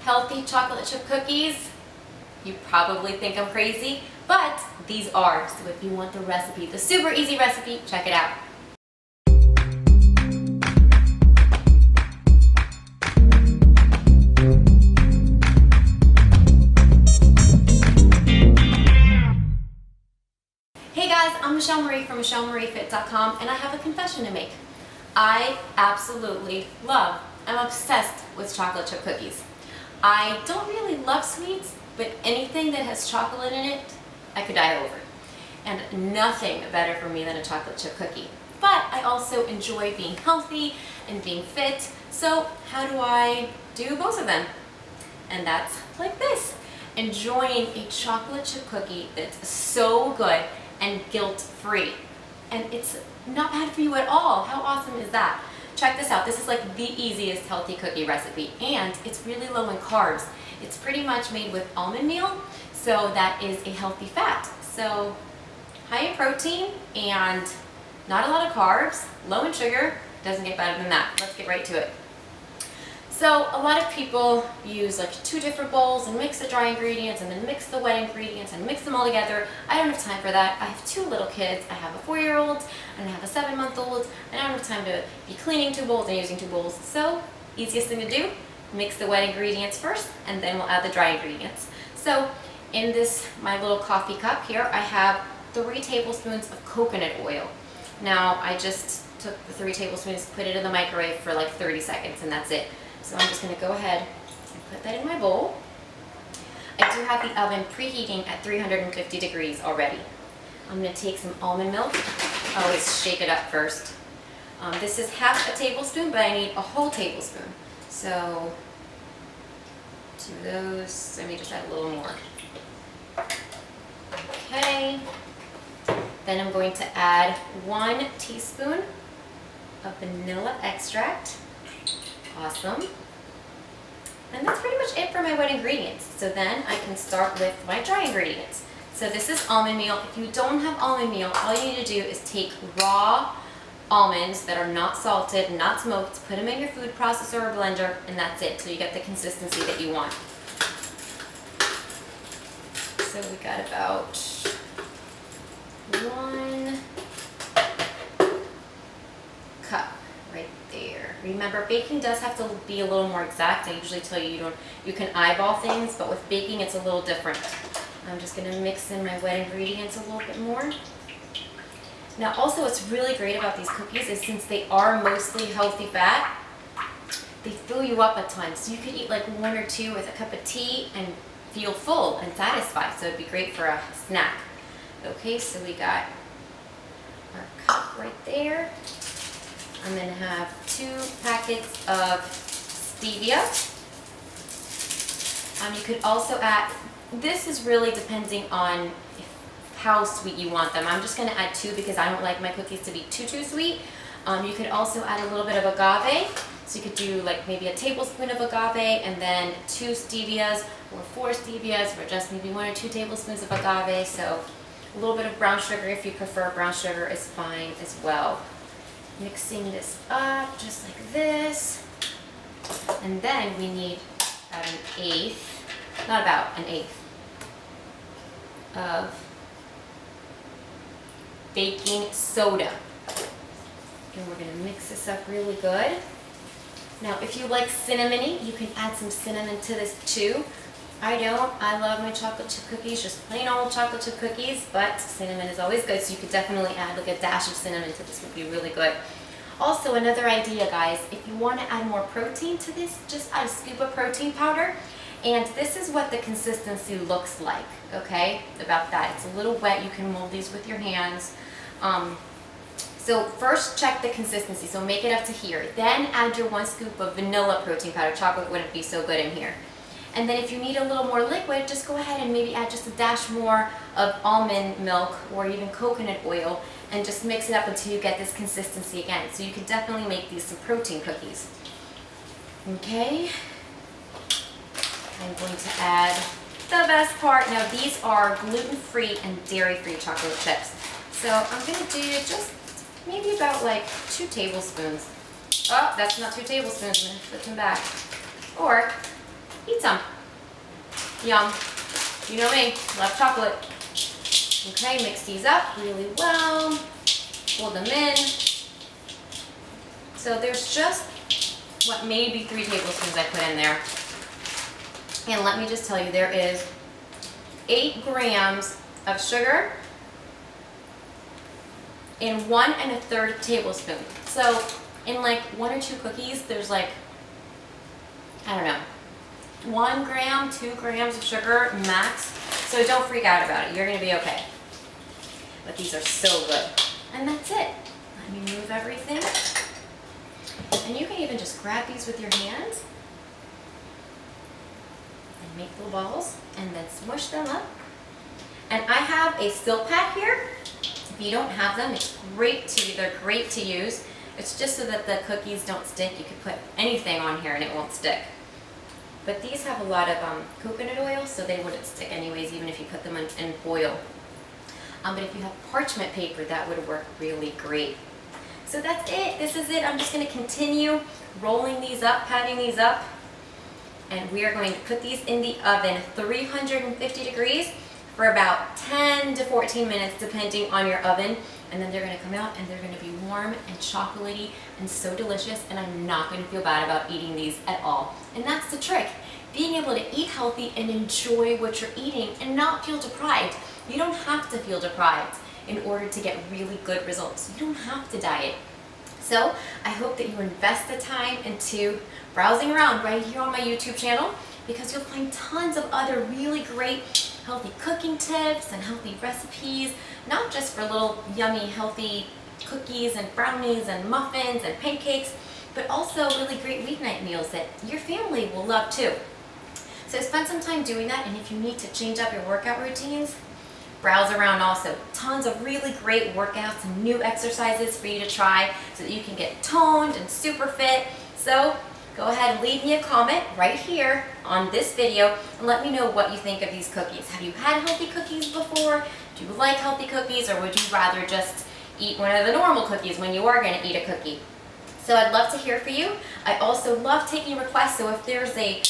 healthy chocolate chip cookies? You probably think I'm crazy, but these are. So if you want the recipe, the super easy recipe, check it out. Hey guys, I'm Michelle Marie from MichelleMarieFit.com, and I have a confession to make. I absolutely love, I'm obsessed with chocolate chip cookies. I don't really love sweets, but anything that has chocolate in it, I could die over. And nothing better for me than a chocolate chip cookie. But I also enjoy being healthy and being fit, so how do I do both of them? And that's like this. Enjoying a chocolate chip cookie that's so good and guilt-free. And it's not bad for you at all. How awesome is that? Check this out. This is like the easiest healthy cookie recipe, and it's really low in carbs. It's pretty much made with almond meal, so that is a healthy fat. So high in protein and not a lot of carbs, low in sugar. Doesn't get better than that. Let's get right to it. So a lot of people use like 2 different bowls and mix the dry ingredients and then mix the wet ingredients and mix them all together. I don't have time for that. I have 2 little kids. I have a 4-year-old and I have a 7-month-old, and I don't have time to be cleaning 2 bowls and using 2 bowls. So easiest thing to do, mix the wet ingredients first and then we'll add the dry ingredients. So in this, my little coffee cup here, I have 3 tablespoons of coconut oil. Now I just took the 3 tablespoons, put it in the microwave for like 30 seconds and that's it. So I'm just going to go ahead and put that in my bowl. I do have the oven preheating at 350 degrees already. I'm going to take some almond milk. I always shake it up first. This is half a tablespoon, but I need a whole tablespoon. So 2 of those. Let me just add a little more. Okay. Then I'm going to add 1 teaspoon of vanilla extract. Awesome. And that's pretty much it for my wet ingredients. So then I can start with my dry ingredients. So this is almond meal. If you don't have almond meal, all you need to do is take raw almonds that are not salted, not smoked, put them in your food processor or blender, and that's it. So you get the consistency that you want. So we got about 1 cup right there. Remember, baking does have to be a little more exact. I usually tell you you can eyeball things, but with baking it's a little different. I'm just going to mix in my wet ingredients a little bit more. Now also what's really great about these cookies is since they are mostly healthy fat, they fill you up at times. So you could eat like 1 or 2 with a cup of tea and feel full and satisfied. So it'd be great for a snack. Okay, so we got our cup right there. I'm going to have 2 packets of stevia. You could also add, this is really depending on how sweet you want them. I'm just going to add 2 because I don't like my cookies to be too sweet. You could also add a little bit of agave. So you could do like maybe a tablespoon of agave and then 2 stevias or 4 stevias, or just maybe 1 or 2 tablespoons of agave. So a little bit of brown sugar, if you prefer brown sugar, is fine as well. Mixing this up just like this. And then we need about an eighth of baking soda. And we're going to mix this up really good. Now if you like cinnamony, you can add some cinnamon to this too. I don't. I love my chocolate chip cookies, just plain old chocolate chip cookies, but cinnamon is always good, so you could definitely add like a dash of cinnamon to this, would be really good. Also, another idea, guys, if you want to add more protein to this, just add a scoop of protein powder, and this is what the consistency looks like, okay, about that. It's a little wet. You can mold these with your hands. So first check the consistency, so make it up to here. Then add your 1 scoop of vanilla protein powder. Chocolate wouldn't be so good in here. And then if you need a little more liquid, just go ahead and maybe add just a dash more of almond milk or even coconut oil and just mix it up until you get this consistency again. So you can definitely make these some protein cookies. Okay. I'm going to add the best part. Now these are gluten-free and dairy-free chocolate chips. So I'm going to do just maybe about like 2 tablespoons. Oh, that's not 2 tablespoons. I'm going to put them back. Or eat some. Yum. You know me, love chocolate. Okay, mix these up really well. Fold them in. So there's just, what, maybe 3 tablespoons I put in there. And let me just tell you, there is 8 grams of sugar in 1 1/3 tablespoon. So in like 1 or 2 cookies, there's like, I don't know, 1 gram, 2 grams of sugar max. So don't freak out about it. You're gonna be okay. But these are so good. And that's it. Let me move everything. And you can even just grab these with your hands and make little balls and then smush them up. And I have a silk pad here. If you don't have them, they're great to use. It's just so that the cookies don't stick. You could put anything on here and it won't stick. But these have a lot of coconut oil, so they wouldn't stick anyways, even if you put them in oil. But if you have parchment paper, that would work really great. So that's it. This is it. I'm just going to continue rolling these up, patting these up. And we are going to put these in the oven, 350 degrees, for about 10 to 14 minutes, depending on your oven. And then they're going to come out and they're going to be warm and chocolatey and so delicious. And I'm not going to feel bad about eating these at all. And that's the trick. Being able to eat healthy and enjoy what you're eating and not feel deprived. You don't have to feel deprived in order to get really good results. You don't have to diet. So I hope that you invest the time into browsing around right here on my YouTube channel, because you'll find tons of other really great healthy cooking tips and healthy recipes, not just for little yummy healthy cookies and brownies and muffins and pancakes, but also really great weeknight meals that your family will love too. So spend some time doing that, and if you need to change up your workout routines, browse around also. Tons of really great workouts and new exercises for you to try so that you can get toned and super fit. So go ahead and leave me a comment right here on this video and let me know what you think of these cookies. Have you had healthy cookies before? Do you like healthy cookies, or would you rather just eat one of the normal cookies when you are going to eat a cookie? So I'd love to hear from you. I also love taking requests, so if there's a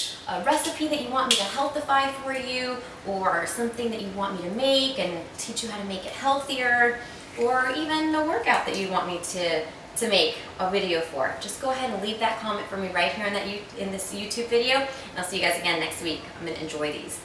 recipe that you want me to healthify for you, or something that you want me to make and teach you how to make it healthier, or even a workout that you want me to make a video for, just go ahead and leave that comment for me right here in this YouTube video, and I'll see you guys again next week. I'm going to enjoy these.